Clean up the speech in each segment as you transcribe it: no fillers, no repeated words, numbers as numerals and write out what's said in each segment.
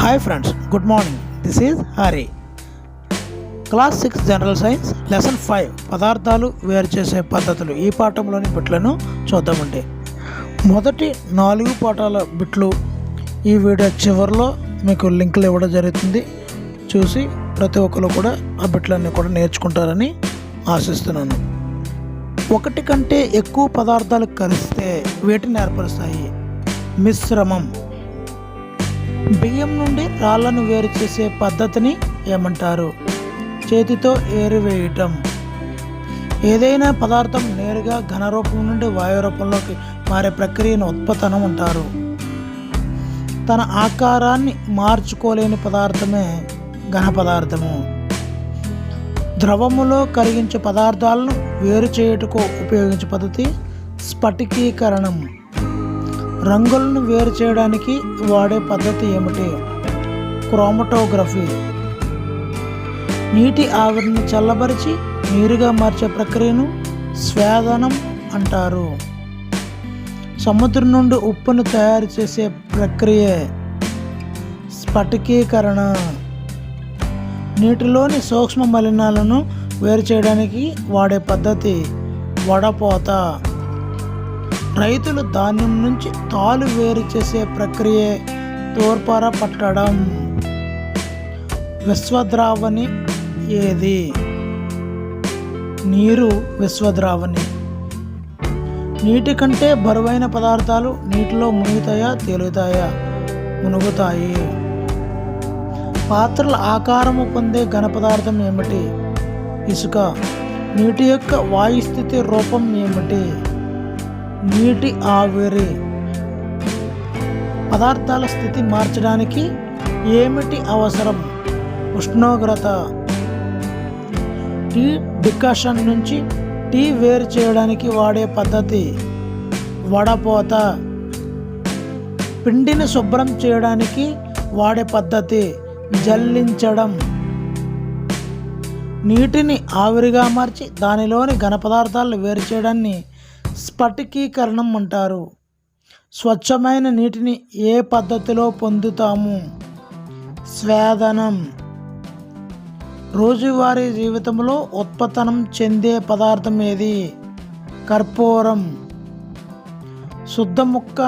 Hi friends, good morning. This is Hari. Class 6 general science lesson 5 పదార్థాలు వేరు చేసే పద్ధతులు. ఈ పాఠంలోని బిట్లను చూద్దామండి. మొదటి 4 పాఠాల బిట్లు ఈ వీడియో చివరిలో మీకు లింకులు ఇవ్వడం జరుగుతుంది. చూసి ప్రతి ఒక్కరు కూడా ఆ బిట్లన్నీ కూడా నేర్చుకుంటారని ఆశిస్తున్నాను. ఒకటి కంటే ఎక్కువ పదార్థాలు కలిస్తే వేటిని ఏర్పరుస్తాయి? మిశ్రమం. బియ్యం నుండి రాళ్లను వేరు చేసే పద్ధతిని ఏమంటారు? చేతితో ఏరివేయటం. ఏదైనా పదార్థం నేరుగా ఘన రూపం నుండి వాయు రూపంలోకి మారే ప్రక్రియను ఉత్పతనం అంటారు. తన ఆకారాన్ని మార్చుకోలేని పదార్థమే ఘన పదార్థము. ద్రవములో కరిగించే పదార్థాలను వేరు చేయుటకు ఉపయోగించే పద్ధతి స్ఫటికీకరణం. రంగులను వేరు చేయడానికి వాడే పద్ధతి ఏమిటి? క్రోమటోగ్రఫీ. నీటి ఆవిరిని చల్లబరిచి నీరుగా మార్చే ప్రక్రియను స్వేదనం అంటారు. సముద్రం నుండి ఉప్పును తయారు చేసే ప్రక్రియే స్ఫటికీకరణ. నీటిలోని సూక్ష్మ మలినాలను వేరు చేయడానికి వాడే పద్ధతి వడపోత. రైతులు ధాన్యం నుంచి తాలు వేరు చేసే ప్రక్రియే తూర్పార పట్టడం. విశ్వద్రావణి ఏది? నీరు విశ్వద్రావణి. నీటి కంటే బరువైన పదార్థాలు నీటిలో మునుగుతాయా తేలుతాయా? మునుగుతాయి. పాత్రల ఆకారము పొందే ఘన పదార్థం ఏమిటి? ఇసుక. నీటి యొక్క వాయుస్థితి రూపం ఏమిటి? నీటి ఆవిరి. పదార్థాల స్థితి మార్చడానికి ఏమిటి అవసరం? ఉష్ణోగ్రత. టీ డికాషన్ నుంచి టీ వేరు చేయడానికి వాడే పద్ధతి వడపోత. పిండిని శుభ్రం చేయడానికి వాడే పద్ధతి జల్లించడం. నీటిని ఆవిరిగా మార్చి దానిలోని ఘన పదార్థాలను వేరు చేయడాన్ని స్ఫటికీకరణం అంటారు. స్వచ్ఛమైన నీటిని ఏ పద్ధతిలో పొందుతాము? స్వేదనం. రోజువారీ జీవితంలో ఉత్పతనం చెందే పదార్థం ఏది? కర్పూరం. శుద్ధ ముక్క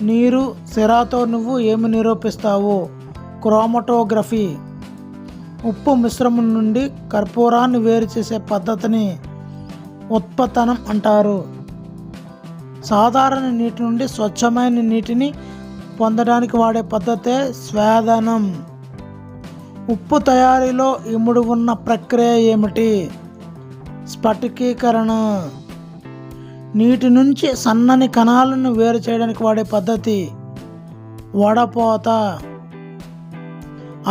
నీరు సిరాతో నువ్వు ఏమి నిరూపిస్తావు? క్రోమటోగ్రఫీ. ఉప్పు మిశ్రమం నుండి కర్పూరాన్ని వేరు చేసే పద్ధతిని ఉత్పతనం అంటారు. సాధారణ నీటి నుండి స్వచ్ఛమైన నీటిని పొందడానికి వాడే పద్ధతే స్వేదనం. ఉప్పు తయారీలో ఇముడు ఉన్న ప్రక్రియ ఏమిటి? స్ఫటికీకరణ. నీటి నుంచి సన్నని కణాలను వేరు చేయడానికి వాడే పద్ధతి వడపోత.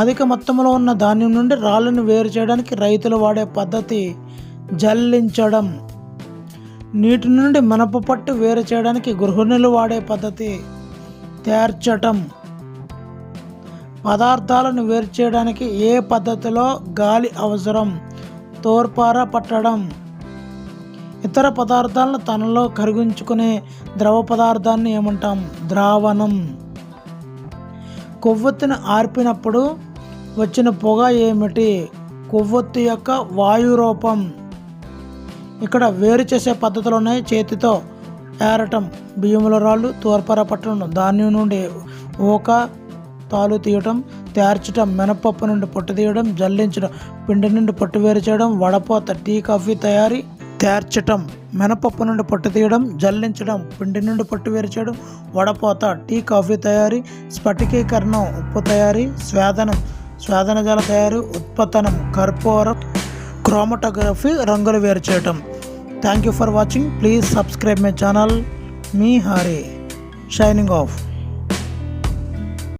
అధిక మొత్తంలో ఉన్న ధాన్యం నుండి రాళ్ళను వేరు చేయడానికి రైతులు వాడే పద్ధతి జల్లించడం. నీటి నుండి మినప పట్టు వేరు చేయడానికి గృహిణులు వాడే పద్ధతి తేర్చటం. పదార్థాలను వేరు చేయడానికి ఏ పద్ధతిలో గాలి అవసరం? తూర్పార పట్టడం. ఇతర పదార్థాలను తనలో కరిగించుకునే ద్రవ పదార్థాన్ని ఏమంటాం? ద్రావణం. కొవ్వొత్తిని ఆర్పినప్పుడు వచ్చిన పొగ ఏమిటి? కొవ్వొత్తి యొక్క వాయు రూపం. ఇక్కడ వేరు చేసే పద్ధతులు ఉన్నాయి. చేతితో ఏరటం, బియ్యముల రాళ్ళు, తూర్పార పట్టడం, ధాన్యం నుండి ఊక తాలు తీయటం, తేర్చటం, మినపప్పు నుండి పొట్టు తీయడం, జల్లించడం, పిండి నుండి పొట్టు వేరు చేయడం, వడపోత. టీ కాఫీ తయారీ. తేర్చటం, మినపప్పు నుండి పొట్టు తీయడం, జల్లించడం, పిండి నుండి పొట్టు వేరు చేయడం, వడపోత. టీ కాఫీ తయారీ. స్ఫటికీకరణం, ఉప్పు తయారీ. స్వేదనం, స్వేదన జల తయారీ. ఉత్పతనం, కర్పూరం. క్రోమటోగ్రఫీ, రంగులు వేరు చేయటం. Thank you for watching. Please subscribe my channel. Me Hari, shining of.